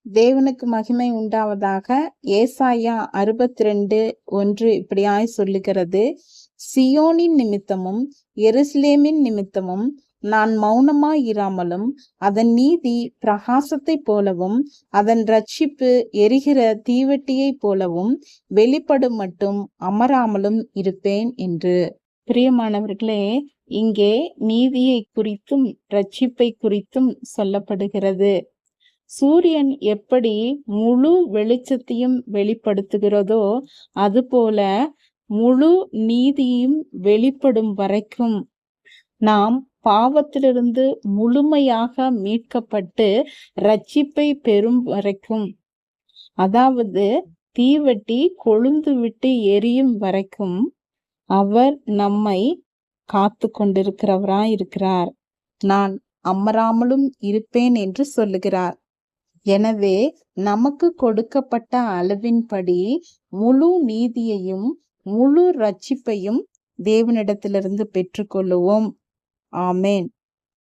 தேவனுக்கு மகிமை உண்டாவதாக. ஏசாயா 62:1 இப்படியாய் சொல்லுகிறது, சியோனின் நிமித்தமும் எருசலேமின் நிமித்தமும் நான் மௌனமாயிராமலும் அதன் நீதி பிரகாசத்தைப் போலவும் அதன் இரட்சிப்பு எரிகிற தீவெட்டியைப் போலவும் வெளிப்படும் மட்டும் அமராமலும் இருப்பேன் என்று. பிரியமானவர்களே, இங்கே நீதியை குறித்தும் இரட்சிப்பை குறித்தும் சொல்லப்படுகிறது. சூரியன் எப்படி முழு வெளிச்சத்தையும் வெளிப்படுத்துகிறதோ அதுபோல முழு நீதியும் வெளிப்படும் வரைக்கும், நாம் பாவத்திலிருந்து முழுமையாக மீட்கப்பட்டு இரட்சிப்பை பெறும் வரைக்கும், அதாவது தீவெட்டி கொழுந்து விட்டு எரியும் வரைக்கும் அவர் நம்மை காத்து கொண்டிருக்கிறவராயிருக்கிறார். நான் அமராமலும் இருப்பேன் என்று சொல்லுகிறார். எனவே நமக்கு கொடுக்கப்பட்ட அளவின்படி முழு நீதியையும் முழு இரட்சிப்பையும் தேவனிடத்திலிருந்து பெற்றுக்கொள்ளுவோம். ஆமேன்.